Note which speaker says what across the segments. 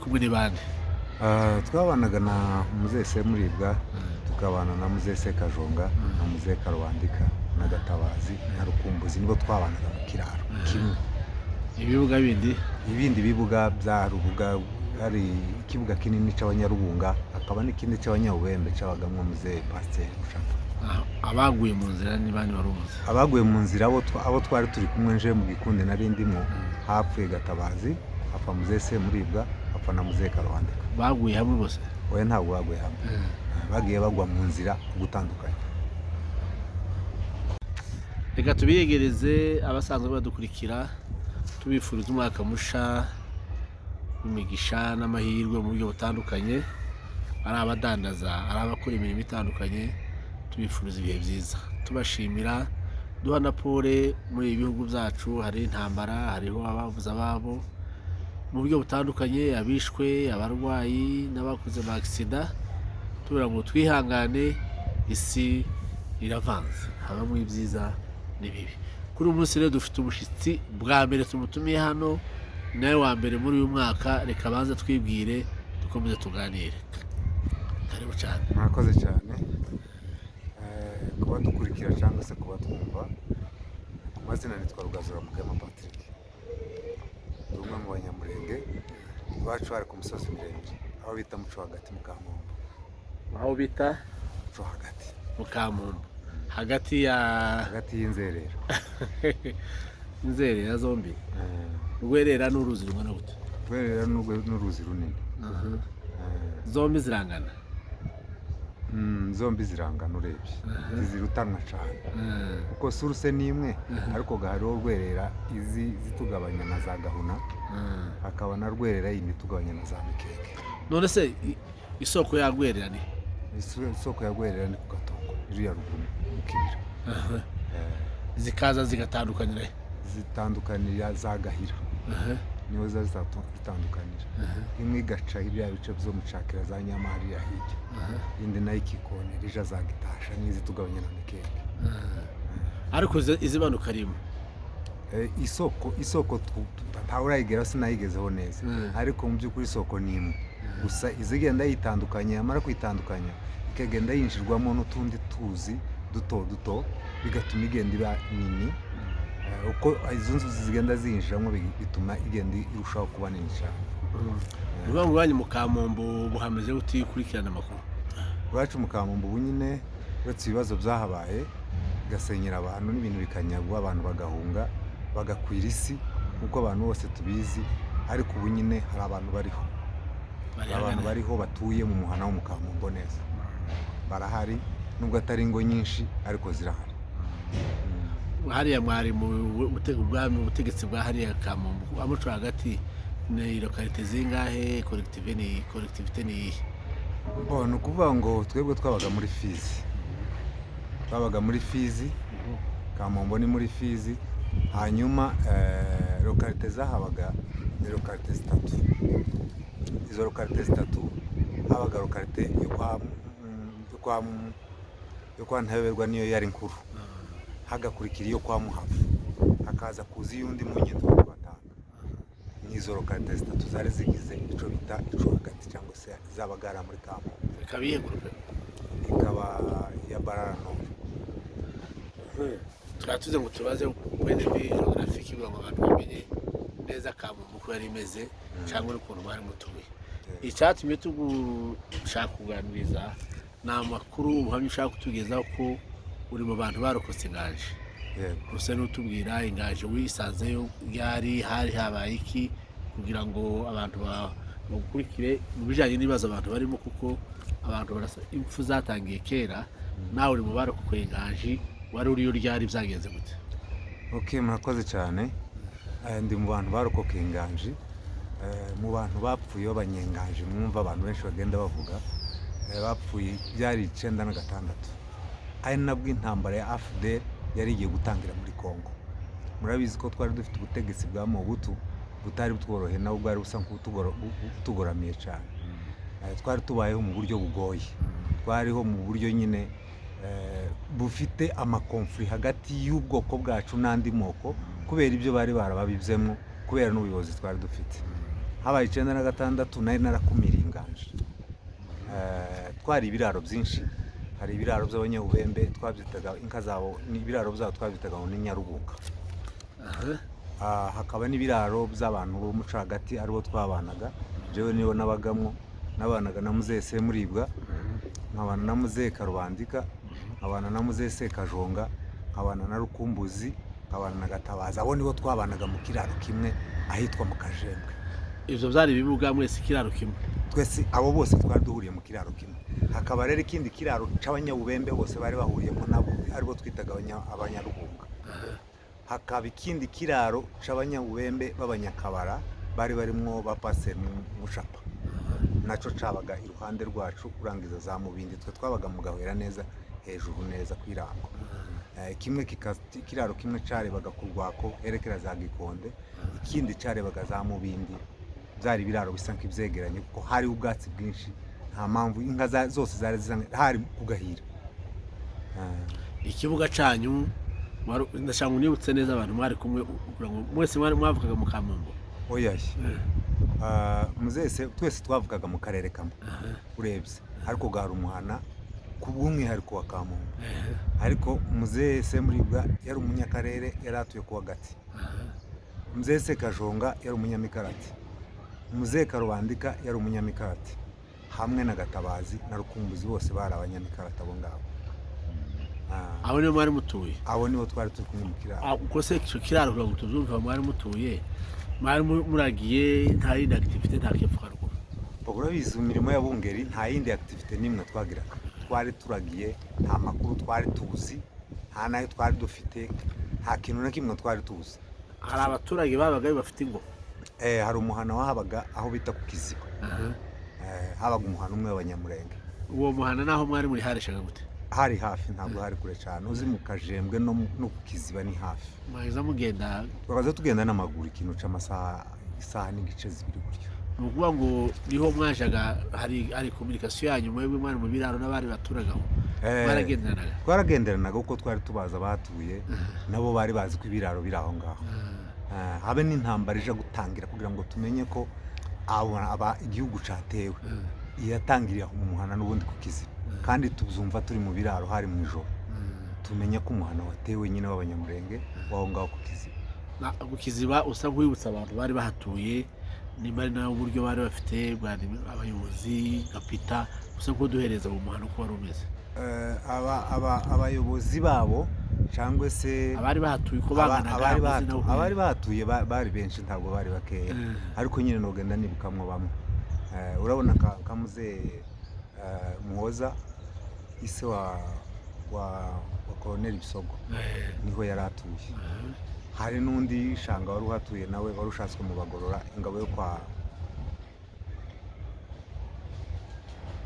Speaker 1: kumwe n'ibandi.
Speaker 2: Twabanaga na Muzehe Semuribwa, tukabana na Muzehe Sekajonga, na Muzehe Karubandika, na Gatabazi, na Rukumbuzi, nibo twabanaga mu kiraro kimwe.
Speaker 1: Ibibuga bindi
Speaker 2: Ibindi bibuga bya Rubuga, hari ikibuga kinini c'Abanyarubunga, hakaba n'ikindi c'Abanyabubembe cabagamwo Muzehe Pasiteri Mushaka.
Speaker 1: abaguye mu nzira ni bandi barumuzi.
Speaker 2: Abaguye mu nzira abo twari turi kumwe nje mu Gikundi nari ndimo, hapfuye Gatabazi, hapfa Muzehe Semuribwa, hapfa na Muzehe Karubandika.
Speaker 1: Baguye hamwe bose.
Speaker 2: Oya ntabwo baguye hamwe, bagiye bagwa mu nzira gutandukanye.
Speaker 1: Reka tubiyegereze abasanzwe badukurikira, tubifuriza umwaka musha w'imigisha n'amahirwe mu buryo butandukanye, ari abadandaza, ari abakora imirimo itandukanye, tubifuriza ibihe byiza, tubashimira, duha na pole. Muri ibi bihugu byacu hari intambara, hariho ababuze ababo mu buryo butandukanye, abishwe, abarwayi n'abakoze ba agisida, tubura ngo twihangane, isi iravanze, habamo ibyiza n'ibibi. Kuri uyu munsi rero dufite umushyitsi bwa mbere tumutumiye hano, nawe wa mbere muri uyu mwaka, reka banza twibwire dukomeze tuganire. Karibu cyane.
Speaker 2: Murakoze cyane kuba dukurikira cyangwa se kuba twumva. Ku mazina nitwa Rugazura Mugema Patrick, ndi umwe mu Banyamulenge, iwacu hari ku musozi miremire aho bita Muco hagati mu Kamombo.
Speaker 1: Aho bita
Speaker 2: Muco hagati
Speaker 1: mu Kamombo, hagati
Speaker 2: y'inzerera.
Speaker 1: inzerera zombi. Rwerera n'uruzi rungana gute?
Speaker 2: Rwerera n'uruzi runini.
Speaker 1: Zombi zirangana?
Speaker 2: Zombi zirangana urebye, ntizirutanwa cyane kuko suruse ni imwe, ariko hariho Rwerera izi zitugabanya na za Gahuna, hakaba na Rwerera yindi tugabanya na za Mikeke.
Speaker 1: None se isoko ya Rwerera ni?
Speaker 2: Isoko ya Rwerera ni ku Gatongo, iriya ruguru mu Kibira.
Speaker 1: Zikaza zigatandukanira?
Speaker 2: Zitandukanira za Gahira, niho zitandukanira. Imwe igaca ibya bice byo mu Cakira za Nyamari ya hirya, indi nayo ikikonera ija za Gitasha n'izitugabanya na Mikeke.
Speaker 1: Ariko izibanuka rimwe?
Speaker 2: Isoko ntawurayigera, sinayigezeho neza, ariko mu by'ukuri isoko ni imwe gusa, izigenda yitandukanya, yamara kwitandukanya ikagenda yinjirwamo n'utundi tuzi duto duto, bigatuma igenda iba nini. Uko izo nzuzi zigenda zinjiramo bituma igenda irushaho kuba nini cyane.
Speaker 1: Niba ngo iwanyu mu Kamombo buhameze gute ukurikirana amakuru?
Speaker 2: Iwacu mu Kamombo ubu nyine, uretse ibibazo byahabaye bigasenyera abantu n'ibintu bikanyagwa, abantu bagahunga bagakwira isi nk'uko abantu bose tubizi, ariko ubu nyine hari abantu bariho batuye mu muhana wo mu Kamombo neza, barahari nubwo atari ingo nyinshi ariko zirahari.
Speaker 1: Hariya mwari mu butegetsi bwa hariya Kamombo, Muco hagati ni lokalite zingahe? Kolektivite ni iyihe?
Speaker 2: Ni ukuvuga ngo twebwe twabaga muri Fizi, Kamombo ni muri Fizi, hanyuma lokalite zahabaga ni lokalite zitatu. Izo lokalite zitatu habaga lokalite yo kwa Ntayoberwa, niyo yari nkuru, hagakurikira iyo kwa Muhavu, hakaza kuza iy'undi Munyendo wa Rwatanga. N'izo lokalite zitatu zari zigize ico bita ico hagati, cyangwa se zabagara muri Kamombo.
Speaker 1: Ikaba iyihe gurupe?
Speaker 2: Ikaba ya Barano.
Speaker 1: Turatuze ngo tubaze point de vue géographique, kugira ngo abantu bamenye neza Kamombo uko yari imeze cyangwa n'ukuntu bari mutuye. Icyatumye tugushaka kuganiriza ni amakuru ubuhamya ushaka kutugezaho ko uri mu bantu barokotse ingaje. Gusa n'utubwira ingaje wisanzeyo ryari, hari habaye iki, kugira ngo abantu bakurikire mu bijyanye n'ibibazo abantu barimo, kuko abantu barasa impfu zatangiye kera, nawe uri mu barokokoye ingaje, wari uriyo ryari, byagenze gute?
Speaker 2: Murakoze cyane. Ndi mu bantu barokokeye ingaje, mu bantu bapfuye b'abanyengaje, mwumva abantu benshi bagenda bavuga, bapfuye byari 1996, ari nabwo intambara ya AFDL yari igiye gutangira muri Kongo. Murabizi ko twari dufite ubutegetsi bwa Mobutu butari butworohe, nawe bwari busa nk'utugoramiye cyane. Twari tubayeho mu buryo bugoye, twariho mu buryo nyine bufite amakonfuri hagati y'ubwoko bwacu n'andi moko, kubera ibyo bari barababivyemo, kubera n'ubuyobozi twari dufite. habaye 96 nari narakumiriye inganje. Twari ibiraro byinshi, hari ibiraro by'abanyabubembe twabyitaga inka zabo, ni ibiraro byabo twabyitaga ngo ni Nyarubunga. Hakaba n'ibiraro by'abantu bo muca hagati aribo twabanaga, jewe niyo nabagamo, nabanaga na Muzehe Semuribwa, nkabana na Muzehe Karubandika, nkabana na Muzehe Sekajonga, nkabana na Rukumbuzi, nkabana na Gatabazi. Abo nibo twabanaga mu kiraro kimwe ahitwa mu Kajembwe.
Speaker 1: Ivyo byari ibibuga mwese kiraro kimwe?
Speaker 2: Twese abo bose twari duhuriye mu kiraro kimwe. Hakaba rero ikindi kiraro c'abanyabubembe bose bari bahuriyemo nabo aribo twitaga abanyarubunga. Hakaba ikindi kiraro c'abanyabubembe b'abanyakabara bari barimwo ba Pasteur Mushapa, naco cabaga iruhande rwacu urangiza za Mubindi. Twe twabaga mu Gahwera neza hejuru neza kwirango. Kimwe kiraro kimwe carebaga ku Rwako herekera za Gikonde, ikindi carebaga za Mubindi. Byari ibiraro bisa nk'ibyegeranye kuko hari ubwatsi bwinshi, nta mpamvu inka zose zari hari kugahira.
Speaker 1: Ikibuga canyu ndashaka unibutse neza abantu mwari kumwe kugira ngo mwese mwari mwavukaga mu Kamombo?
Speaker 2: Oya, Muzehe twese twavukaga mu karere kamwe urebye, ariko gahari umuhana ku bw'umwihariko wa Kamombo. Ariko Muzehe Semuribwa yari umunyakarere, yari atuye ku Gati. Muzehe Sekajonga yari umunyamikarati, Muzehe Karubandika yari umunyamikarati, hamwe na Gatabazi na Rukumbuzi bose bari abanyamikarati abo ngabo.
Speaker 1: Abo nibo mwari mutuye?
Speaker 2: Abo nibo twari turi kumwe mu kiraro.
Speaker 1: Uko se icyo kiraro kugira ngo tubyumve mwari mutuye, mwari muragiye nta yindi activité nta kepfo haruguru?
Speaker 2: Urabizi imirimo y'abungeri nta yindi activité nimwe twagiraga. Twari turagiye, nta makuru twari tuzi, nta nayo twari dufite, nta kintu na kimwe twari tuzi.
Speaker 1: Hari abaturage babaga bafite ingo?
Speaker 2: Hari umuhana wahabaga aho bita ku Kiziba. Habaga umuhana umwe w'Abanyamurenge.
Speaker 1: Uwo muhana naho mwari muri hareshaga gute?
Speaker 2: Hari hafi, ntabwo hari kure cyane. Uzi mu Kajembwe no ku Kiziba ni hafi.
Speaker 1: Mwaza mugenda?
Speaker 2: Twakaza tugenda n'amaguru ikintu c'amasaha isaha n'igice zibiri gutyo.
Speaker 1: Ni ukuvuga ngo niho mwajaga, hari communication yanyu mwebwe mwari mu biraro n'abari baturagaho? Mwaragenderanaga?
Speaker 2: Twaragenderanaga kuko twari tubaza batuye, nabo bari bazi ko ibiraro biri aho ngaho. Habe n'intambara ije gutangira kugira ngo tumenye ko igihugu catewe. Iyatangiriye mu muhana n'ubundi ku Kiziba, kandi tuzumva turi mu biraro hari mu ijoro, tumenya ko umuhana watewe nyine w'Abanyamurenge waho ngaho ku Kiziba.
Speaker 1: Ku Kiziba usa nk'uwibutsa abantu bari bahatuye, nimba ari nawe uburyo bari bafite abayobozi gapita, usa nk'uduhereza mu muhana uko wari umeze?
Speaker 2: Abayobozi babo cyangwa se
Speaker 1: abari bahatuye uko banganaga?
Speaker 2: Abari bahatuye bari benshi, ntabwo bari bakeya, ariko nyine nogenda nibukamwo bamwe. Urabona ka Muzehe Muhoza, ise wa Colonel Bisogo, niho yari atuye. Hari n'undi Shanga wari uhatuye nawe wari ushatswe mu Bagorora, ingabo yo kwa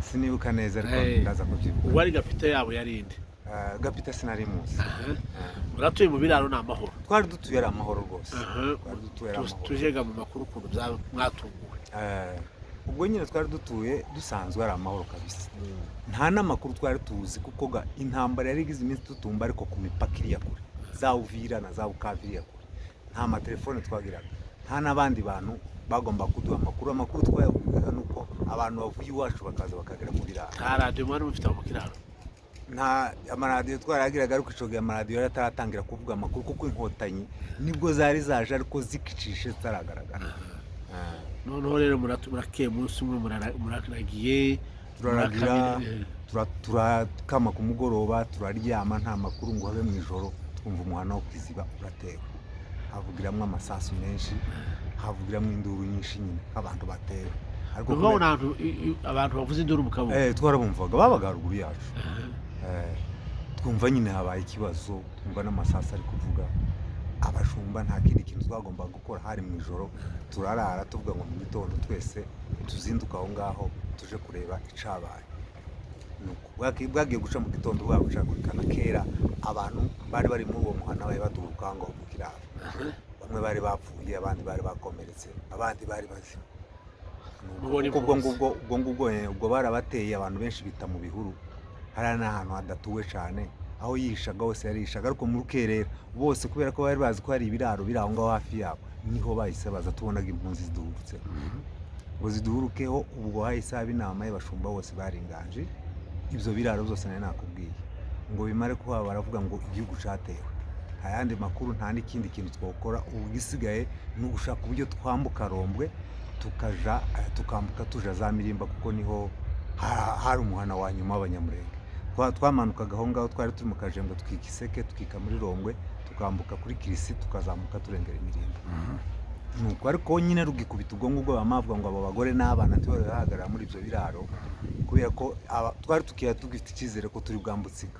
Speaker 2: sinibuka neza ariko ndaza kubyibuka.
Speaker 1: Uwari gapita yabo yari inde?
Speaker 2: Gapita sinari muzi.
Speaker 1: Uratuye mu biraro n'amahoro?
Speaker 2: Twari dutuye ari amahoro rwose.
Speaker 1: Tujega mu makuru ukuntu mwatunguwe?
Speaker 2: Ubwo nyine twari dutuye dusanzwe ari amahoro kabisa. Nta n'amakuru twari tuzi kuko intambara yari igize iminsi tutumba, ariko ku mipaka iriya kure za Uvira na za Bukavu iriya kure nta matelefone twagiraga, nta n'abandi bantu bagomba kuduha amakuru. Amakuru twayavugaga nuko abantu bavuye iwacu bakaza bakagera mu biraro.
Speaker 1: Nta radio mwari mufite mu kiraro?
Speaker 2: Nta amaradiyo twaragiraga, ariko ico gihe amaradiyo yataratangira kuvuga amakuru kuko inkotanyi nibwo zari zaje ariko zikicishe zitaragaragara.
Speaker 1: Noneho rero murakeye umunsi umwe muraragiye,
Speaker 2: turaragira, turakama ku mugoroba, turaryama, nta makuru ngo habe mu ijoro. Twumva umuhana wo Kiziba uratewe, havugiramwo amasasu menshi, havugiramwo induru nyinshi nyine abantu batewe.
Speaker 1: Ariko abantu bavuze induru mu Kabumbu?
Speaker 2: Twarabumvaga, babaga haruguru yacu. Twumva nyine habaye ikibazo, twumva n'amasasu ari kuvuga. Abashumba nta kindi kintu twagombaga gukora, hari mu ijoro turarara tuvuga ngo mu gitondo twese tuzinduka aho ngaho tuje kureba icabaye. Bwagiye guca mu gitondo bwagucagurikana kera, abantu bari bari muri uwo muhana bari baduruka ngo mu kiraro. Bamwe bari bapfuye, abandi bari bakomeretse, abandi bari bazima. Ubwo barabateye, abantu benshi bita mu bihuru, hari n'ahantu hadatuwe cyane, aho yihishaga hose yarishaga, ariko mu rukerera bose kubera ko bari bazi ko hari ibiraro biri aho ngaho hafi yabo, niho bahise baza tubonaga impunzi ziduhurutseho ngo ziduhurukeho. ubwo hahise haba inama y'abashumba bose bari inganji, ibyo biraro byose nari nakubwiye ngo bimare kuba baravuga ngo igihugu cyatewe. nta yandi makuru, nta n'ikindi kintu twakora. ubu gisigaye ni ugushaka uburyo twambuka Rombwe tukambuka tuja za Mirimba, kuko niho hari umuhana wa nyuma w'Abanyamurenge. Twamanukaga aho ngaho, twari turi mu Kajembe twikiseke tukika muri Rombwe, tukambuka kuri Kirisi tukazamuka turengera Imirimba. nuko ariko nyine rugikubita ubwo ngubwo bamavuga ngo abo bagore n'abana tubahagarara muri ibyo biraro, kubera ko twari tugifite icyizere ko turi bwambutsiga.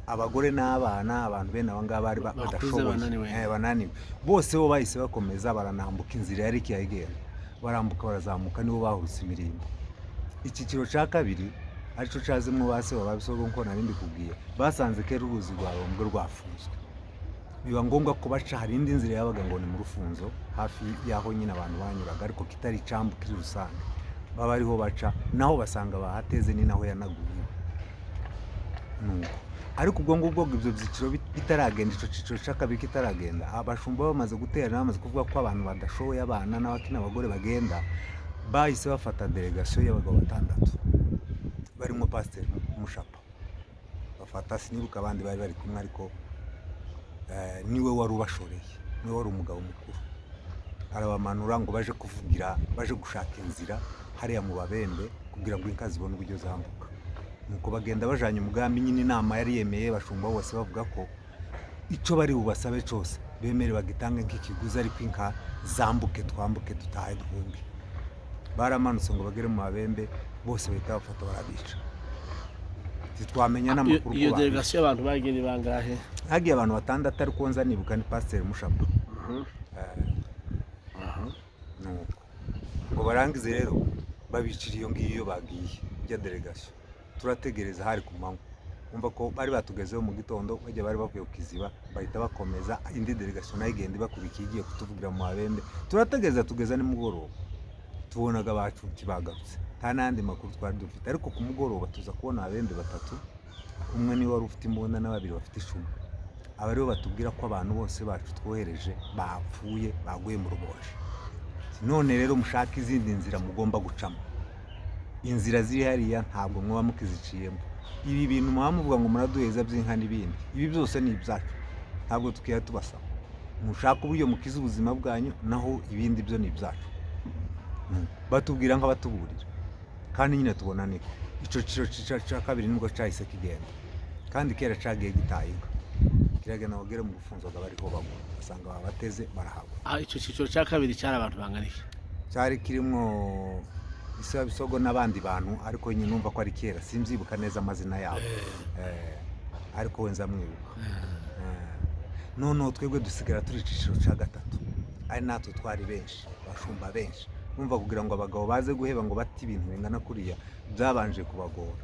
Speaker 2: abagore n'abana, abantu bene aba ngaba bari badashoboye, bananiwe bose, bo bahise bakomeza baranambuka inzira yari ikiyagenda, barambuka barazamuka, nibo bahurutse Imirimbo. Icyiciro cya kabiri aricyo cyazimwe base babisogo nko nari mbikubwiye, basanze kera uruzi rwa Rombwe rwafunzwe, biba ngombwa ko baca hari indi nzira yabaga ngo ni mu Rufunzo, hafi y'aho nyine abantu banyuraga, ariko kitari icambu kiri rusange, baba ariho baca, naho basanga bahateze, ni naho yanaguye. nuko ariko ubwo ngubwo ibyo byiciro bitaragenda, icyo cyiciro cya kabiri kitaragenda, abashumba bamaze guterana, bamaze kuvuga ko abantu badashoboye, abana n'abakina abagore bagenda, bahise bafata delegasiyo y'abagabo 6 barimo Pasiteri Mushapa, bafata sinibuka abandi bari bari kumwe, ariko niwe wari ubashoreye, niwe wari umugabo mukuru. arabamanura ngo baje kuvugira, baje gushaka inzira hariya mu Babembe kugira ngo inka zibone uburyo zambuka. nuko bagenda bajanye umugambi, nyine inama yari yemeye, bashumba bose bavuga ko icyo bari bubasabe cyose bemere bagitange nk'ikiguzi, ariko inka zambuke, twambuke dutahe duhunge. baramanutse ngo bagere mu Babembe, bose bahita bafata barabica. Twamenya n'amakuru.
Speaker 1: iyo delegasiyo y'abantu bagiye ni bangahe?
Speaker 2: hagiye abantu 6, ariko nza nibuka ni Pasiteri Mushapa. nuko ngo barangize rero babicira iyo ngiyo bagiye ya delegasiyo. turategereza hari ku manywa, umva ko bari batugezeho mu gitondo, bajya bari bavuye ku Kiziba, bahita bakomeza indi delegasiyo nayo igenda ibakurikiye igiye kutuvugira mu Babembe. turategereza tugeza nimugoroba, tubonaga abacu bagarutse, nta n'andi makuru twari dufite. ariko ku mugoroba tuza kubona Babembe 3, umwe niwe wari ufite imbunda na 2 bafite icumu. aba rero batubwira ko abantu bose bacu twohereje bapfuye, baguye mu Ruboje. none rero mushaka izindi nzira mugomba gucamo, inzira ziri hariya ntabwo mwaba mukiziciyemo. ibi bintu muba muvuga ngo muraduheza by'inka n'ibindi, ibi byose ni ibyacu, ntabwo tukiya tubasaba. mushaka uburyo mukiza ubuzima bwanyu, naho ibindi byo ni ibyacu. batubwira nk'abatuburira, kandi nyine tubona niko icyo cyiciro cya kabiri nibwo cyahise kigenda, kandi kera cagiye gitayinga, kiragenda bagere mu Rufunzo bariho bagwa, basanga babateze barahagwa.
Speaker 1: icyo cyiciro cya kabiri cyari abantu bangana iki?
Speaker 2: cyari kirimo Bisogo n'abandi bantu, ariko nyine numva ko ari kera, simzibuka neza amazina yabo, ariko wenza mwibuka. none twebwe dusigara turi icyiciro cya 3, ari natwe twari benshi, bashumba benshi. numva kugira ngo abagabo baze guheba ngo bati ibintu bingana kuriya byabanje kubagora,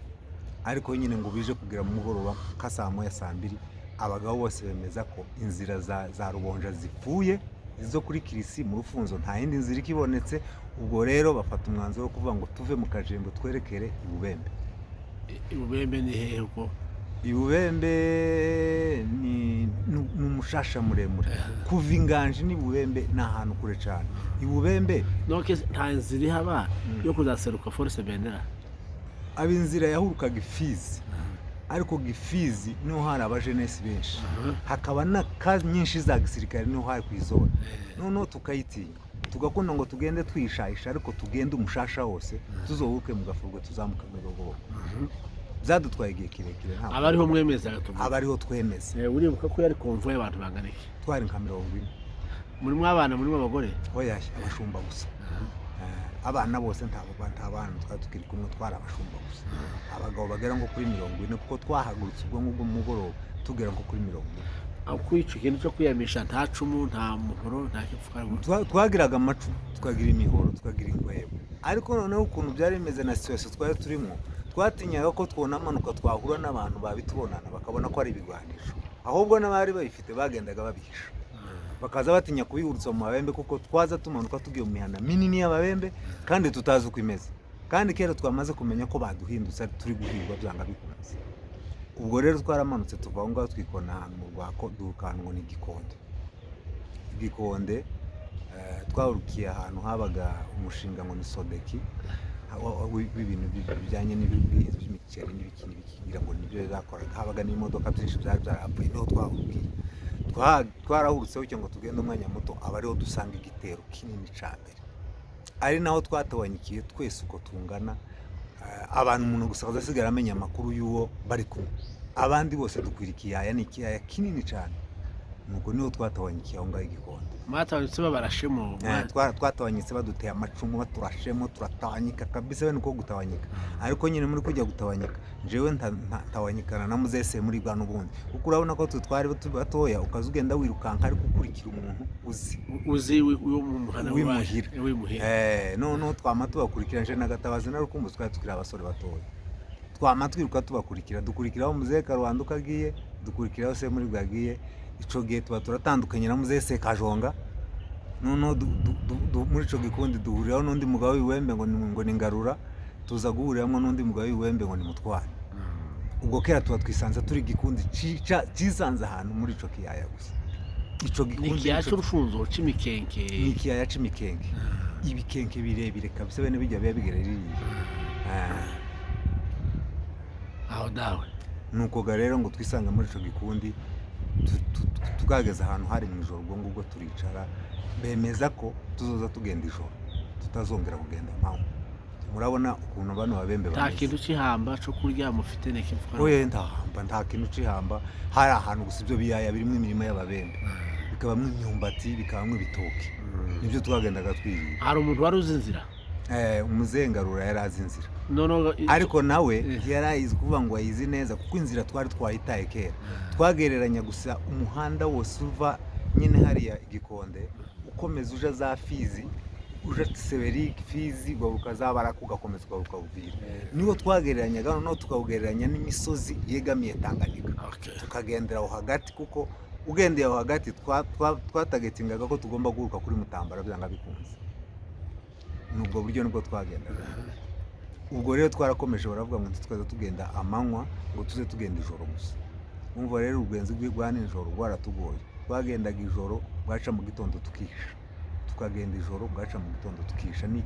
Speaker 2: ariko nyine ngo bije kugira mu mugoroba ka saa 1 saa 2, abagabo bose bemeza ko inzira za Rubonja zipfuye, izo kuri Kirisi mu Rufunzo nta yindi nzira ikibonetse. ubwo rero bafata umwanzuro wo kuvuga ngo tuve mu Kajembe twerekere i Bubembe.
Speaker 1: Ibubembe ni hehe uko?
Speaker 2: Ibubembe ni umushasha muremure, kuva Inganji ni Bubembe ni ahantu kure cyane. Ibubembe
Speaker 1: donc nta nzira ihaba yo kuzaseruka Force Bendera.
Speaker 2: ab'inzira yahurukaga Ifizi, ariko Gifizi niho hari abajenesi benshi, hakaba na kazi nyinshi za gisirikare niho hari kwizona. noneho tukayitinya, tugakunda ngo tugende twishayisha, ariko tugende umushasha wose, tuzobuke mu Gafurwe tuzamuka mu Rugobo. byadutwaye igihe kirekire.
Speaker 1: abariho mwemeza gatuvuga,
Speaker 2: abariho twemeza.
Speaker 1: uribuka ko yari konvoye abantu bangana iki?
Speaker 2: twari nka 40.
Speaker 1: murimo abana, murimo abagore?
Speaker 2: oya, abashumba gusa. abana bose nta bana twari tukiri kumwe, twari abashumba gusa. abagabo bagera ngo kuri 40, kuko twahagurutse ubwo ngubwo mu mugoroba tugera ngo kuri 40.
Speaker 1: kwica ikintu cyo kwiyamisha, nta cumu, nta muhoro, nta kipfuka.
Speaker 2: twagiraga amacumu, twagira imihoro, twagira inkwebo, ariko noneho ukuntu byari bimeze na situation twari turimo, twatinyaga ko twonamanuka twahura n'abantu babitubonana bakabona ko ari ibigwanisho, ahubwo n'abari babifite bagendaga babihisha, bakaza batinya kubihurutsa mu Mabembe, kuko twaza tumanuka tugiye mu mihana minini y'Ababembe kandi tutazi uko imeze, kandi kera twamaze kumenya ko baduhindutse turi guhirwa byanga bikunze. ubwo rero twaramanutse tuva aho ngaho twikona ahantu mu rwako dukanwa ngo ni Gikonde twahurukiye ahantu habaga umushinga ngo ni Sodeki w'ibintu bijyanye n'ubuhinzi by'imiceri n'ibiki kugira ngo nibyo bizakoraga, habaga n'imodoka byinshi byari byarapfuye, niho twahurukiye. Twarahurutseho icyo ngo tugende umwanya muto, aba ariho dusanga igitero kinini cya mbere, ari naho twatabanyikiye twese uko tungana. Abantu umuntu gusa azasigara amenya amakuru y'uwo bari kumwe, abandi bose dukwira ikiyaya, ni ikiyaya kinini cyane. Nuko niho twatabanyikiye aho ngaho i Gikonde.
Speaker 1: Mwatawanyitse babarashemo?
Speaker 2: Twatawanyitse baduteye amacumu, baturashemo, turatawanyika kabisa, bene uko gutawanyika. Ariko nyine muri kujya gutawanyika jewe ntawanyikana na muzese muri bwa n'ubundi, kuko urabona ko twari batoya, ukaza ugenda wirukanka ariko ukurikira umuntu uzi
Speaker 1: uwo mu muhana
Speaker 2: w'imuhira. No twama tubakurikira, nje n'agatabazi narukumbuye, twari tukiri abasore batoya, twama twiruka tubakurikira, dukurikiraho muzee Karubanda ukagiye, dukurikiraho se muri bwagiye. Ico gihe tuba turatandukanye na muzese Kajonga, noneho muri ico gikundi duhuriraho n'undi mugabo w'iwembe ngo ni Ngarura, tuza guhuriramo n'undi mugabo w'iwembe ngo ni Mutware. Ubwo kera tuba twisanze turi gikundi cisanze ahantu muri ico kiyaya gusa. Ico gikundi
Speaker 1: ni kiyaya c'urufunzo c'imikenke,
Speaker 2: ni kiyaya c'imikenke, ibikenke birebire kabisa, bene bijya biba bigerereye.
Speaker 1: Aho dawe
Speaker 2: nuko ga rero ngo twisanga muri ico gikundi, tukageza ahantu hari mu ijoro, ubwo ngubwo turicara, bemeza ko tuzoza tugenda ijoro, tutazongera kugenda amanywa. Murabona ukuntu bano babembe
Speaker 1: nta kintu c'ihamba co kurya mufite nekivuga?
Speaker 2: Oye, nta kintu c'ihamba, hari ahantu gusa ibyo biyaya birimo imirimo y'ababembe, bikabamwo imyumbati, bikabamwo ibitoki, nibyo twagendaga twirira.
Speaker 1: Hari umuntu wari uzi inzira?
Speaker 2: Umuzee Ngarura yari azi inzira, ariko nawe yarayizi kuvuga ngo ayizi neza, kuko inzira twari twahitaye kera. Twagereranya gusa umuhanda wose uva nyine hariya Gikonde ukomeza uja za Fizi, uja Seberik, Fizi, ugaruka za Baraka, ugakomeza ugaruka Uvira. Niho twagereranyaga, noneho tukawugereranya n'imisozi yegamiye Tanganyika, tukagendera aho hagati, kuko ugendeye aho hagati twatagetingaga ko tugomba guruka kuri Mutambara byanga bikunze. Nubwo buryo nibwo twagendaga. Ubwo rero twarakomeje, baravuga ngo twaza tugenda amanywa, ngo tuze tugenda ijoro gusa. Umva rero ubugenzi bwa nijoro bwaratugoye, twagendaga ijoro, bwaca mu gitondo tukisha, tukagenda ijoro, bwaca mu gitondo tukisha. Ni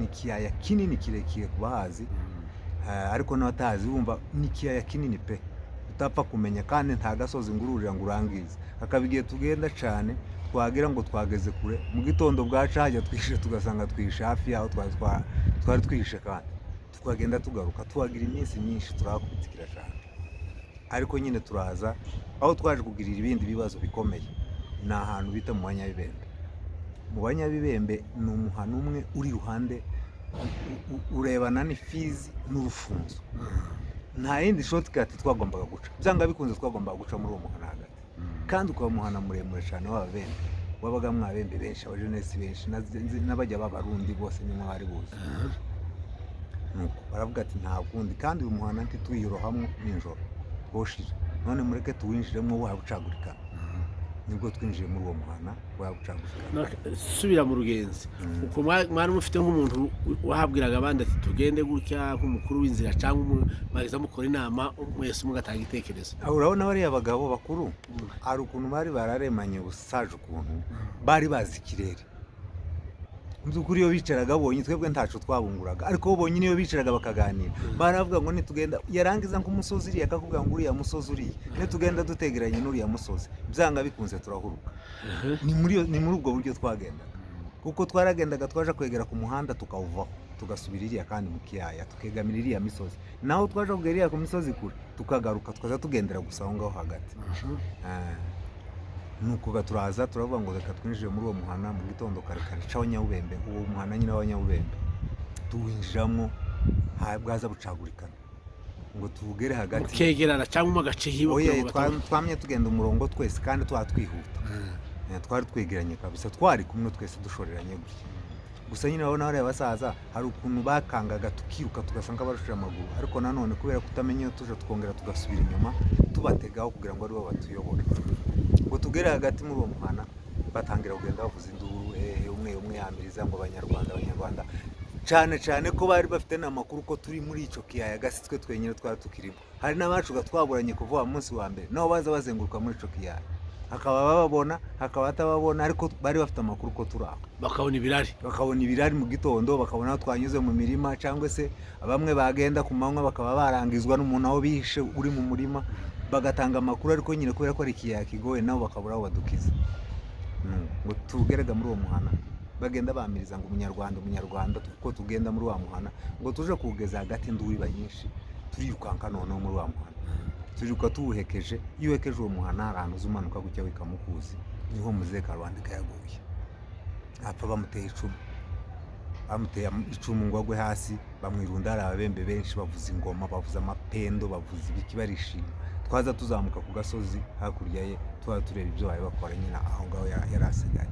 Speaker 2: ikiyaya kinini kirekire ku bahazi, ariko n'abatazi bumva ni ikiyaya kinini pe, utapfa kumenya, kandi nta gasozi ngururira ngo urangize. Hakaba igihe tugenda cyane, twagira ngo twageze kure, mu gitondo bwaca hajya twishe, tugasanga twishe hafi yaho twari twishe, kandi tukagenda tugaruka, tuhagira iminsi myinshi, turahakubitikira cyane. Ariko nyine turaza aho twaje kugirira ibindi bibazo bikomeye, ni ahantu bita mu Banyabibembe. Mu Banyabibembe ni umuhana umwe uri iruhande, urebana n'Ifizi n'Urufunzo. Nta yindi shortcut twagombaga guca, byanga bikunze twagombaga guca muri uwo muhana hagati, kandi ukaba umuhana muremure cyane w'Ababembe, wabaga mwabembe benshi, abajenesi benshi, n'abajya b'Abarundi bose nimwe bari buzi. Nuko baravuga ati nta kundi, kandi uyu muhana ntitwiyirohamwo nijoro boshije, none mureke tuwinjiremo wabucagurikana. Nibwo twinjiye muri uwo muhana wabucagurikana.
Speaker 1: Subira mu Rugenzi, uko mwari mufite nk'umuntu wahabwiraga abandi ati tugende gutya, nk'umukuru w'inzira, cyangwa mwageza mukora inama mwese mugatanga igitekerezo?
Speaker 2: Urabona bariya abagabo bakuru, hari ukuntu bari bararemanye ubusaje, ukuntu bari bazi ikirere. Muzukuri iyo bicaraga bonye, twebwe ntaco twabunguraga, ariko bonye niyo bicaraga bakaganira, baravuga ngo nitugenda, yarangiza nk'umusozi iriya akavuga ngo uriya musozi uriya, nitugenda dutegeranye n'uriya musozi, byanga bikunze turahuruka. Ni muri ubwo buryo twagendaga, kuko twaragendaga twaje kwegera ku muhanda tukawuvaho, tugasubira iriya kandi mu kiyaya, tukegamira iriya misozi, naho twaje kugera iriya ku misozi kure, tukagaruka tukaza tugendera gusa aho ngaho hagati. Nuko turaza turavuga ngo reka twinjire muri uwo muhana mu gitondo kare kare c'Abanyabubembe, uwo muhana nyine w'Abanyabubembe tuwinjiramo, bwaza bucagurikana ngo tugere hagati,
Speaker 1: mukegerana cyangwa agace hibo.
Speaker 2: Oye, twamye tugenda umurongo twese, kandi twihuta, twari twegeranye kabisa, twari kumwe twese dushoreranye gutya. Gusa nyine abona bariya basaza, hari ukuntu bakangaga tukiruka tugasanga barushira amaguru, ariko nanone kubera kutamenya iyo tuje, tukongera tugasubira inyuma tubategaho kugira ngo ari bo batuyobora. Ngo tugere hagati muri uwo muhana, batangira kugenda bavuza induru, umwe yamiriza ngo Abanyarwanda, cyane cyane ko bari bafite n'amakuru ko turi muri icyo kiyaya gasi twe twenyine twari tukirimo. Hari n'abacu twaburanye kuva munsi wa mbere nabo baza bazenguruka muri icyo kiyaya, hakaba bababona hakaba batababona, ariko bari bafite amakuru ko turi aho, bakabona ibirari mu gitondo, bakabona aho twanyuze mu mirima, cyangwa se bamwe bagenda ku manywa bakaba barangizwa n'umuntu aho bihishe uri mu murima, bagatanga amakuru, ariko nyine kubera ko ari ikiyaya kigoye nabo bakabura aho badukiza. Ngo tugerega muri uwo muhana bagenda bamiriza ngo umunyarwanda kuko tugenda muri wa muhana ngo tuje kuwugeza hagati induru iba nyinshi, turirukanka noneho muri wa muhana turiruka tuwuhekeje. Iyo uhekeje uwo muhana hari ahantu uza umanuka gutya wikamukuzi, niho Muzehe Karwandika yaguye, apfa bamuteye icumu ngo agwe hasi, bamwirunda. Hari ababembe benshi bavuza ingoma, bavuza amapendo, bavuza ibiki, barishima. Twaza tuzamuka ku gasozi hakurya ye tuba tureba ibyo bari bakora nyine aho ngaho yari asigaye.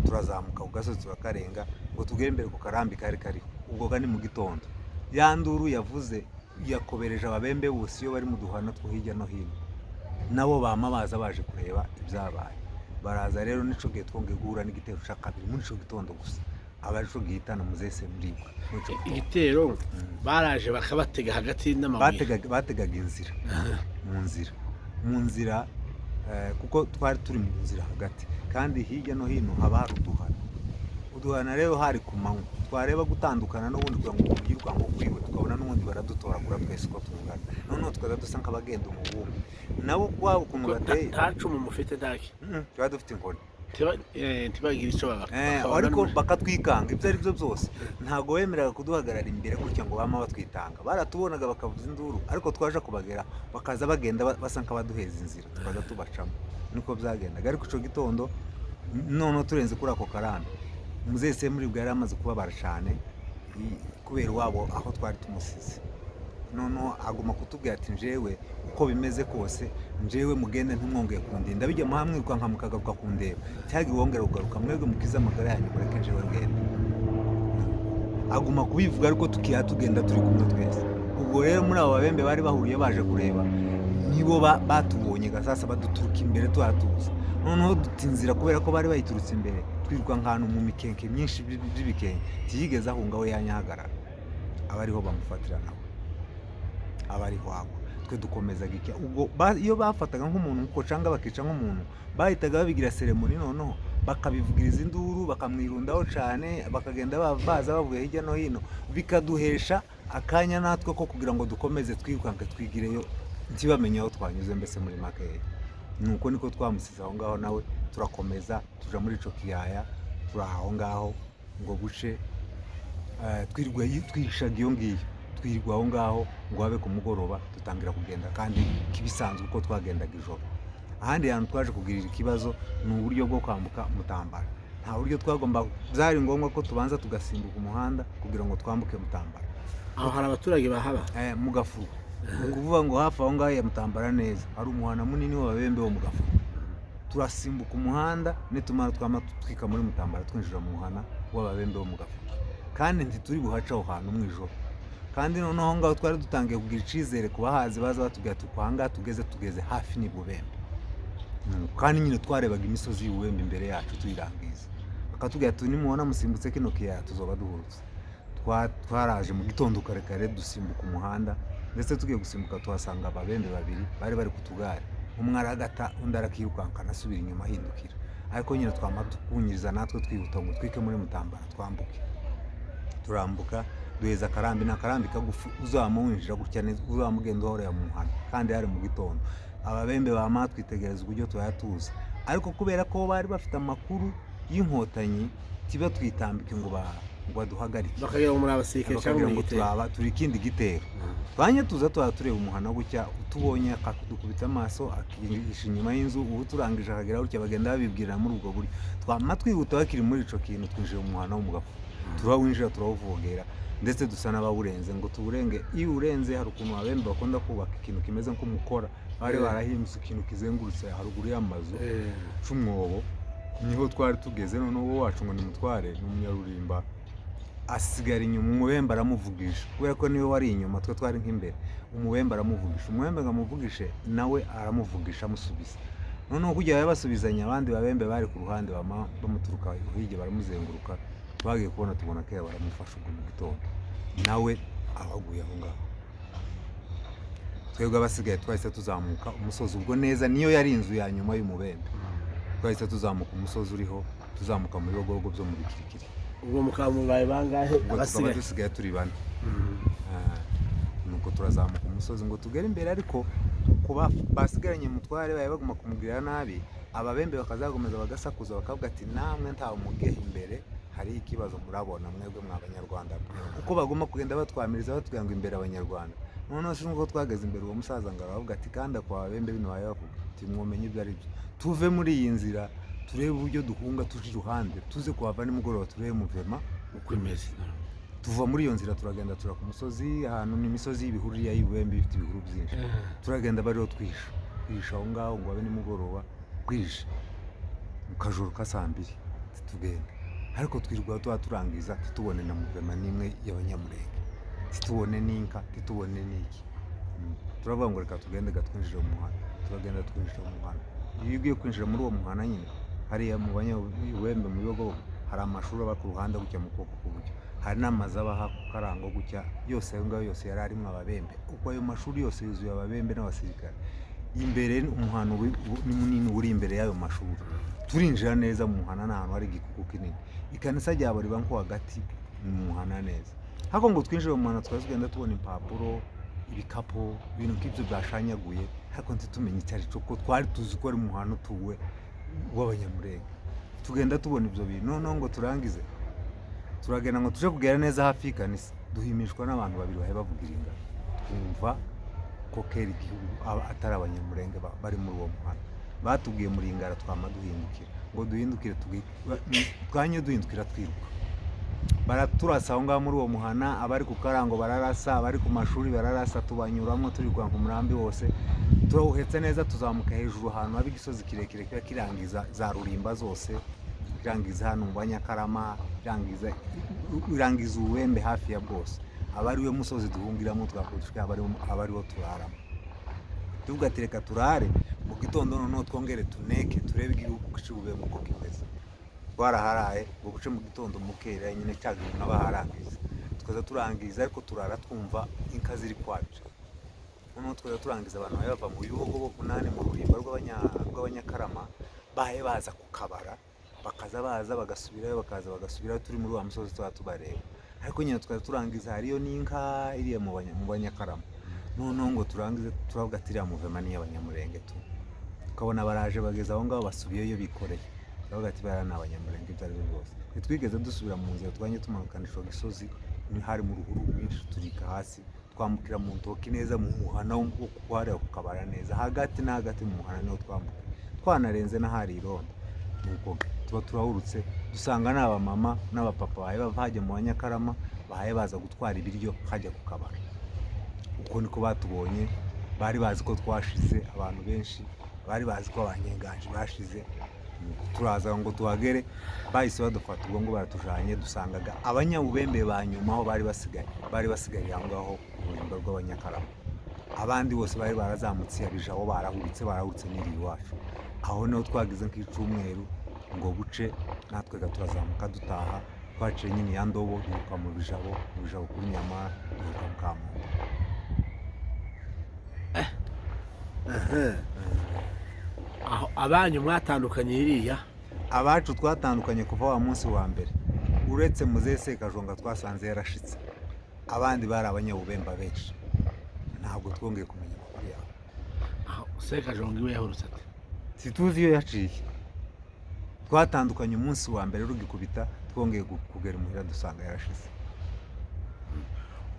Speaker 2: Turazamuka ku gasozi turakarenga ngo tugere imbere ku karambi kari kariho. Ubwo ni mu gitondo, ya nduru yavuze yakobereje ababembe bose iyo bari mu duhana two hirya no hino, nabo bama baza baje kureba ibyabaye. Baraza rero nico gihe twongeye guhura n'igitero cya kabiri muri ico gitondo gusa, abaje gihitana Muzehe Semurigwa.
Speaker 1: Igitero baraje bakabatega hagati n'amabuye,
Speaker 2: bategaga inzira mu nzira kuko twari turi mu nzira hagati, kandi hirya no hino haba hari uduhana rero hari ku manywa. Twareba gutandukana n'ubundi kugira ngo yirukanka kwiwe, tukabona n'ubundi baradutoragura twese uko tungana, noneho tukaza dusa nk'abagenda umubumbe. Nabo waba ukuntu bateye
Speaker 1: nta cumu mufite daki,
Speaker 2: tuba dufite inkoni
Speaker 1: ntibagira icyo baba,
Speaker 2: ariko bakatwikanga. Ibyo ari byo byose ntabwo bemeraga kuduhagarara imbere gutya ngo bama batwitanga. Baratubonaga bakavuza induru, ariko twaje kubagera bakaza bagenda basa nk'abaduheza inzira, tukaza tubacamo. Niko byagendaga. Ariko icyo gitondo noneho turenze kuri ako karambi, Muzehe Semurigwa yari amaze kubabara cyane kubera iwabo aho twari tumusize. Noneho aguma kutubwira ati njyewe uko bimeze kose, njyewe mugende ntimwongeye kundinda, bijya muhamwiruka nkamukagaruka kundeba, cyangwa wongera kugaruka mwebwe mukize amagara yanyu mureke njyewe ngende. Aguma kubivuga, ariko tukiha tugenda turi kumwe twese. Ubwo rero muri abo babembe bari bahuriye baje kureba, nibo batubonye gasasa baduturuka imbere tuhatuza. Noneho dutinzira kubera ko bari bayiturutse imbere, twiruka nk'ahantu mu mikenke myinshi by'ibikenke, tiyigeze ahunga we yanyahagarara. Abariho bamufatira nawe, abariho agwa, twe dukomezaga iki. Ubwo iyo bafataga nk'umuntu kuko cyangwa bakica nk'umuntu, bahitaga babigira seremoni, noneho bakabivugiriza induru, bakamwirundaho cyane, bakagenda baza bavuye hirya no hino, bikaduhesha akanya natwe ko kugira ngo dukomeze twirukanke twigireyo ntibamenye aho twanyuze, mbese muri makeya. Nuko niko twamusize aho ngaho, nawe turakomeza tuja muri ico kiyaya, turi aho ngaho ngo buce. Twirwa twishaga iyo ngiyo, twirwa aho ngaho ngo habe ku mugoroba dutangira kugenda, kandi kibisanzwe uko twagendaga ijoro. Ahandi hantu twaje kugirira ikibazo ni uburyo bwo kwambuka Mutambara. Nta buryo twagomba, byari ngombwa ko tubanza tugasimbuka umuhanda kugira ngo twambuke Mutambara.
Speaker 1: Aho hari abaturage bahaba
Speaker 2: mu Gafuru. Ukuvuga ngo hafi aho ngaho ya Mutambara neza hari umuhana munini w'ababembe wo mu Gafuru. Turasimbuka umuhanda, nitumara twika muri Mutambara twinjira mu muhana w'ababembe wo mu Gafuru, kandi ntituri buhaca aho hantu mu ijoro. Kandi noneho aho ngaho twari dutangiye kugira icizere ku bahazi baza batubwira ati kwa ngaha tugeze hafi ni Bubembe. Kandi nyine twarebaga imisozi y'Ububembe imbere yacu tuyirangiza, bakatubwira ati nimubona musimbutse kino kiyaya tuzoba duhurutse. Twaraje mu gitondo kare kare dusimbuka umuhanda, ndetse tugiye gusimbuka tuhasanga ababembe babiri bari bari ku tugare, umwe aragata undi arakirukanka anasubira inyuma ahindukira. Ariko nyine twama tukunyiriza natwe twihuta ngo twike muri Mutambara twambuke. Turambuka duheza akarambi, n'akarambi kagufi uzamwinjira gutya neza, uzamugenda uhorera mu muhanda, kandi hari mu gitondo. Ababembe bama twitegereza uburyo tuyatuza, ariko kubera ko bari bafite amakuru y'inkotanyi tiba twitambike ngo baduhagarike,
Speaker 1: bakagira ngo muri abasirikare cyangwa
Speaker 2: ngo turi ikindi gitero. Twanye tuza tureba umuhana gutya, utubonye akadukubita amaso akigisha inyuma y'inzu. Ubu turangije akagera gutya bagenda babibwirira muri ubwo buryo. Twama twihuta bakiri muri ico kintu, twinjiye mu muhana wo mu Gafuru, turawinjira turawuvogera, ndetse dusa n'abawurenze. Ngo tuwurenge, iyo urenze hari ukuntu abembe bakunda kubaka ikintu kimeze nk'umukora, bari barahimbye ikintu kizengurutse haruguru y'amazu c'umwobo. Niho twari tugeze. Noneho uwo wacu ngo nimutware n'umunyarurimba asigara inyuma, umubembe aramuvugisha, kubera ko niwe wari inyuma, twe twari nk'imbere. Umubembe aramuvugisha, umubembe ngo amuvugishe, nawe aramuvugisha amusubiza. Noneho kujya yabasubizanya, abandi babembe bari ku ruhande bamuturuka hirya baramuzenguruka, twagiye kubona tubona kera baramufasha ubwo mu gitondo nawe abaguye aho ngaho. Twebwe abasigaye twahise tuzamuka umusozi ubwo neza niyo yari inzu ya nyuma y'umubembe, twahise tuzamuka umusozi uriho tuzamuka mu bigogo byo mu Bikirikiri.
Speaker 1: ubwo mukaba mubaye bangahe
Speaker 2: Tukaba
Speaker 1: abasigaye?
Speaker 2: dusigaye turi bane. Nuko turazamuka umusozi ngo tugere imbere, ariko kuba basigaranye mutware baye baguma kumugirira nabi, ababembe bakazagomeza bagasakuza bakavuga ati namwe ntawe mugehe imbere, hari ikibazo murabona mwebwe mw'abanyarwanda, kuko bagomba kugenda batwamiriza batubwira ngo imbere abanyarwanda. Noneho si nuko twageze imbere uwo musaza ngo aravuga ati kandi kwa babembe bino baye bavuga ati mwomenye ibyo ari byo, tuve muri iyi nzira turebe uburyo duhunga tuje iruhande, tuze kuhava nimugoroba turebe muvema
Speaker 1: uko imeze.
Speaker 2: tuva muri iyo nzira turagenda tura ku musozi, ahantu ni imisozi y'ibihurira y'ibibembe bifite ibihuru byinshi, turagenda bariho twihisha aho ngaho ngo abe nimugoroba bwije mu kajoro ka saa 2 tugenda, ariko twirirwa tuba turangiza titubone na muvema n'imwe y'abanyamurenge, titubone n'inka, titubone n'iki. Turavuga ngo reka tugende gatwinjire mu muhanda, turagenda twinjira mu muhanda. Iyo ugiye kwinjira muri uwo muhanda nyine hariya mu banyabembe mu bigo hari amashuri aba ku ruhande gutya mu kuboko k'uburyo, hari n'amazu aba ku karango gutya, yose ayo ngayo yose yari arimo ababembe, uko ayo mashuri yose yuzuye ababembe n'abasirikare. Imbere umuhanda ni munini uri imbere y'ayo mashuri, turinjira neza mu muhanda n'ahantu hari igikuku kinini, ikanisa ryabo riba nko hagati mu muhanda neza. Hako ngo twinjire mu muhanda twari tugenda tubona impapuro, ibikapu, ibintu nk'ibyo byashanyaguye, ariko ntitumenye icyo ari cyo, ko twari tuzi ko ari mu muhanda utuwe w'abanyamurenge. Tugenda tubona ibyo bintu, noneho ngo turangize turagenda ngo tuje kugera neza hafi y'ikanisa, duhimishwa n'abantu babiri bahe bavugira ingano, twumva ko kera igihugu atari abanyamurenge bari muri uwo muhanda. Batubwiye muri ingara twama duhindukira, ngo duhindukire twanye duhindukira twiruka, baraturasa aho ngaho muri uwo muhana, abari ku karango bararasa, abari ku mashuri bararasa, tubanyuramo turi kwa umurambi wose, turawuhetse neza tuzamuka hejuru ahantu haba igisozi kirekire kiba kirangiza za Rulimba zose, kirangiza hano mu Banyakarama, irangiza Uwembe hafi ya bwose, abari we musozi duhungiramo twakudushika, abariho turaramo. Tuvuga ati reka turare mu gitondo noneho twongere tuneke turebe igihugu kicububemo uko kimeze. Twaraharaye ngo buce mu gitondo mukera nyine cyagirira n'abaharangiza, tukaza turangiza ariko turara twumva inka ziri kwaca. Noneho tukaza turangiza abantu bava mu bihugu bunane mu Rulimba rw'Abanyakarama, bahe baza kukabara, bakaza baza bagasubirayo, bagasubirayo, turi muri wa musozi tuba tubareba. Ariko nyine tukaza turangiza hariyo n'inka iriya mu Banyakarama. Noneho ngo turangize turavuga ati iriya muvema ni y'abanyamurenge tu, ukabona baraje bageze aho ngaho basubiyeyo bikoreye, turavuga ati bariya ni abanyamurenge ibyo ari byo byose. Ntitwigeze dusubira mu nzira, twanye tumanukanisha gisozi, ni hari mu ruhuru rwinshi, turika hasi twambukira mu ntoki neza mu muhana wo kuhareba kukabara neza, hagati na hagati mu muhana niho twambuka, twanarenze n'ahari irondo. Nuko tuba turahurutse dusanga n'abamama n'abapapa bahe bava hajya mu Banyakarama, bahe baza gutwara ibiryo hajya kukabara. Uko niko batubonye, bari bazi ko twashize, abantu benshi bari bazi ko abanyenganje bashize. Turaza ngo tuhagere, bahise badufata ubwo ngo baratujanye, dusangaga abanyabubembe ba nyuma aho bari basigaye aho ngaho mu Rulimba rw'Abanyakarama. Abandi bose bari barazamutse yabije aho barahurutse n'iri iwacu. Aho niho twagize nk'icumweru ngo buce, natwe turazamuka dutaha, twaciye nyine ya Ndobo duhuka mu bijabo kuri Nyamara, duhuka mu Kamombo.
Speaker 1: Aho abanyu mwatandukanye iriya?
Speaker 2: Abacu twatandukanye kuva wa munsi wa mbere, uretse Muzehe Sekajonga twasanze yarashitse, abandi bari abanyabubemba benshi, ntabwo twongeye kumenya amakuru yabo.
Speaker 1: Aho Sekajonga iwe yahurutse ate?
Speaker 2: Situzi iyo yaciye. Twatandukanye umunsi wa mbere rugikubita, twongeye kugera imuhira dusanga yarashize.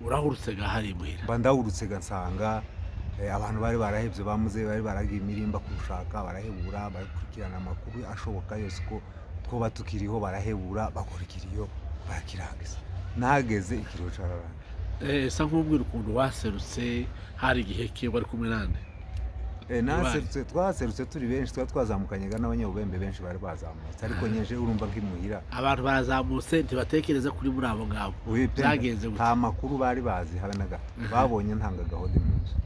Speaker 1: Urahurutse ga hari imuhira?
Speaker 2: Mba ndahurutse nsanga abantu bari barahebye, bamuze bari baragiye imirimba kurushaka, barahebura, barakurikirana amakuru ashoboka yose ko twoba tukiriho, barahebura bakurikiriyo barakirangiza. Nahageze ikiriho cararanga.
Speaker 1: Sa nk'ubwira ukuntu waserutse, hari igihe ki wari kumwe nande?
Speaker 2: Twaserutse turi benshi, twazamukanyega n'abanyabubembe benshi bari bazamutse, ariko nyeje urumva nk'imuhira
Speaker 1: abantu barazamutse ntibatekereza kuri muri abo ngabo. Byagenze gute?
Speaker 2: Nta makuru bari bazi habe na gato, babonye ntanga gahodi mu nzu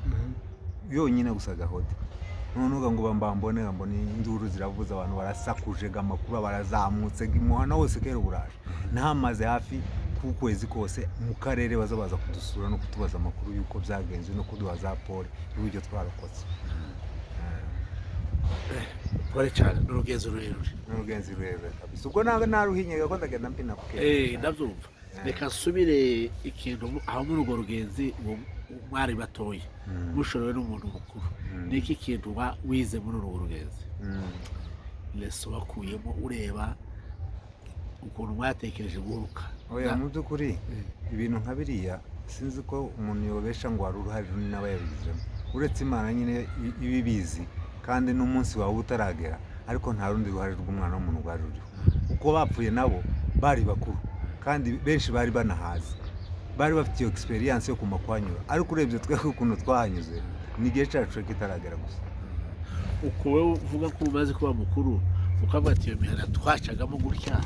Speaker 2: yonyine gusa gahodi. noneho ngo mbambone mbona induru ziravuza abantu barasakuje amakuru barazamutse umuhana wose kera uburaje ntamaze hafi kukwezi kose mu karere baza kudusura no kutubaza amakuru yuko byagenze no kuduha za pole y'uburyo twarokotse.
Speaker 1: Pole cyane n'urugenzi rurerure.
Speaker 2: N'urugenzi rurerure kabisa. Ubwo naruhinyega ko ndagenda mpina kuke.
Speaker 1: Ndabyumva. Reka nsubire ikintu aho muri urwo rugenzi mwari batoye mushorewe n'umuntu mukuru. Ni iki kintu wize muri urwo rugenzi? Leso wakuyemo ureba ukuntu mwatekereje guruka.
Speaker 2: Oya mu by'ukuri ibintu nka biriya sinzi ko umuntu yobesha ngo wari uruhare runini n'abayabigizemo uretse Imana nyine ibibizi kandi n'umunsi wawe utaragera ariko nta rundi ruhare rw'umwana w'umuntu rwari ruriho uko bapfuye nabo bari bakuru kandi benshi bari banahazi bari bafite iyo experience yo kumakwanyura ariko urebye twebwe ukuntu twahanyuze ni igihe cyacu kitaragera gusa.
Speaker 1: Uko wowe uvuga ko umaze kuba mukuru ukavuga ati iyo mihana twacagamo gutya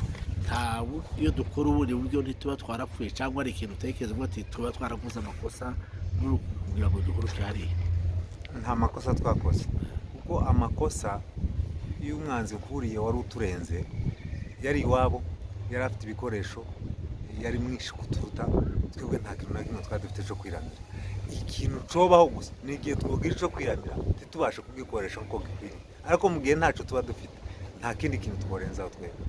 Speaker 1: ntabu iyo dukora ubundi buryo ntituba twarapfuye cyangwa ari ikintu utekereza ngo ati tuba twarakoze amakosa kugira ngo dukore cyari
Speaker 2: nta makosa twakoze kuko amakosa iyo umwanzi ukuriye wari uturenze yari iwabo yari afite ibikoresho yari mwinshi kuturuta twebwe nta kintu na kimwe twari dufite cyo kwiramira ikintu cobaho gusa ni igihe twubwira cyo kwiramira ntitubashe kubwikoresha uko gikwiriye ariko mu gihe ntacyo tuba dufite nta kindi kintu tuborenzaho twebwe.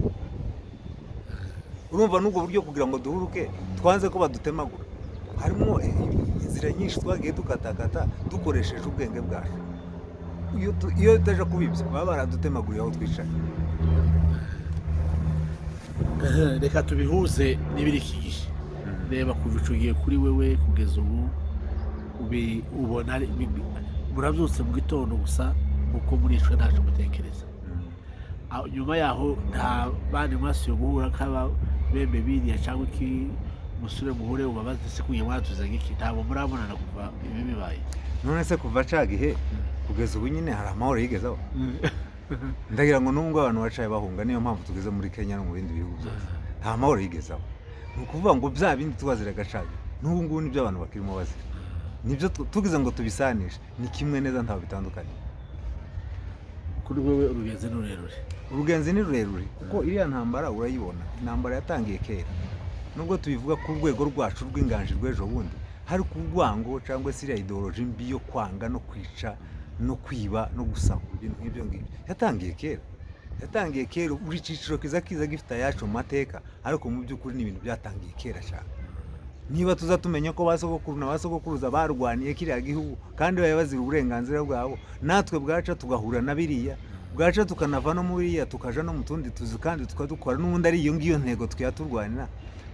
Speaker 2: Urumva n'ubwo buryo kugira ngo duhuruke twanze ko badutemagura harimo inzira nyinshi twagiye dukatakata dukoresheje ubwenge bwacu iyo utaje kubibyo baba baradutemaguriye aho twicaye.
Speaker 1: Reka tubihuze n'ibiri iki gihe reba kuva ucugiye kuri wewe kugeza ubu ubona murabyutse mu gitondo gusa uko muricwe ntacyo mutekereza nyuma yaho nta bandi mwasuye guhura nk'aba bembe biriya cyangwa iki musure muhure ubabaze se kuye mwatuzanye iki ntabwo murabonana kuva ibi bibaye
Speaker 2: none se kuva cagihe kugeza ubu nyine hari amahoro yigezaho ndagira ngo n'ubwo abantu bacaye bahunga niyo mpamvu tugeze muri Kenya no mu bindi bihugu byose nta mahoro yigezaho ni ukuvuga ngo bya bindi tubazira gacaga n'ubu ngubu nibyo abantu bakirimo bazira nibyo tugize ngo tubisanishe ni kimwe neza ntaho bitandukanye.
Speaker 1: Kuri wewe urugenzi
Speaker 2: ni rurerure kuko iriya ntambara urayibona intambara yatangiye kera nubwo tubivuga ku rwego rwacu rw'inganji rw'ejo bundi hari ku rwango cyangwa se iriya ideology mbi yo kwanga no kwica no kwiba no gusahura ibintu nk'ibyo ngibyo yatangiye kera buri cyiciro kiza gifite ayacu mu mateka ariko mu by'ukuri ni ibintu byatangiye kera cyane. Niba tuza tumenya ko basogokuru na basogokuruza barwaniye kiriya gihugu kandi baba bazira uburenganzira bwabo natwe bwaca tugahura na biriya bwaca tukanava no muri biriya tukaja no mu tundi tuzi kandi tukadukora n'ubundi ari iyo ngiyo ntego twiyaturwanira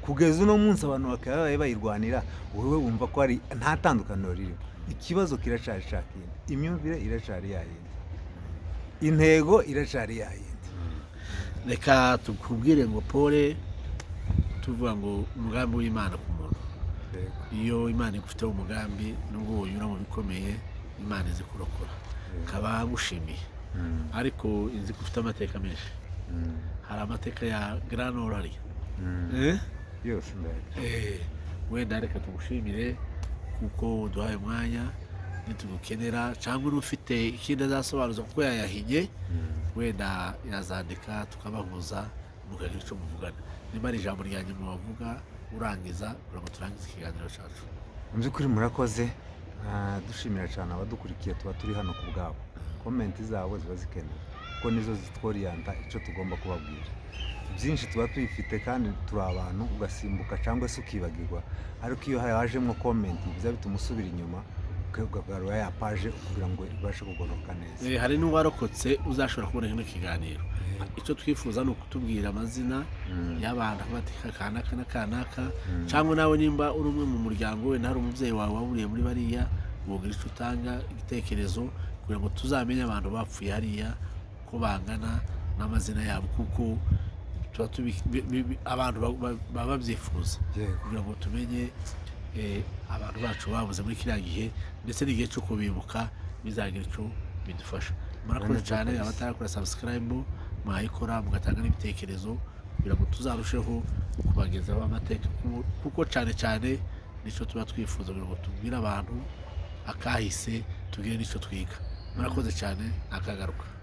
Speaker 2: kugeza uno munsi abantu bakaba bayirwanira wowe wumva ko ari nta tandukaniro ririmo. Ikibazo kiracari cakindi imyumvire iracari yayindi intego iracari yayindi.
Speaker 1: Reka tukubwire ngo pole tuvuga ngo umugambi w'Imana ku muntu iyo Imana igufiteho umugambi nubwo unyura mu bikomeye Imana izi kurokora kaba gushimiye ariko izi gufite amateka menshi hari amateka ya Grand Orari
Speaker 2: yose
Speaker 1: wenda reka tugushimire kuko uduhaye umwanya nitugukenera cyangwa ufite ikindi azasobanuza kuko yayahinye wenda yazandika tukabahuza mukagira icyo muvugana niba ari ijambo ryanjye mubavuga urangiza kugira ngo turangize ikiganiro cyacu.
Speaker 2: Mu by'ukuri murakoze dushimira cyane abadukurikiye tuba turi hano ku bwabo komenti zabo ziba zikenewe kuko nizo zitworiyanta icyo tugomba kubabwira byinshi tuba tuyifite kandi turi abantu ugasimbuka cyangwa se ukibagirwa ariko iyo hajemo komenti biza bituma usubira inyuma ukagarura ya paje kugira ngo ibashe kugoroka neza.
Speaker 1: Hari n'uwarokotse uzashobora kubona kino kiganiro icyo twifuza ni ukutubwira amazina y'abantu batika kanaka na kanaka cyangwa nawe nimba uri umwe mu muryango we hari umubyeyi wawe waburiye muri bariya wogira icyo utanga igitekerezo kugira ngo tuzamenye abantu bapfuye hariya ko bangana n'amazina yabo kuko abantu baba babyifuza kugira ngo tumenye abantu bacu babuze muri kiriya gihe ndetse n'igihe cyo kubibuka bizagira icyo bidufasha. Murakoze cyane abatarakora subscribe mwayikora mugatanga n'ibitekerezo kugira ngo tuzarusheho kubagezaho amateka kuko cyane nicyo tuba twifuza kugira ngo tubwire abantu akahise tugire n'icyo twiga. murakoze cyane nakagaruka.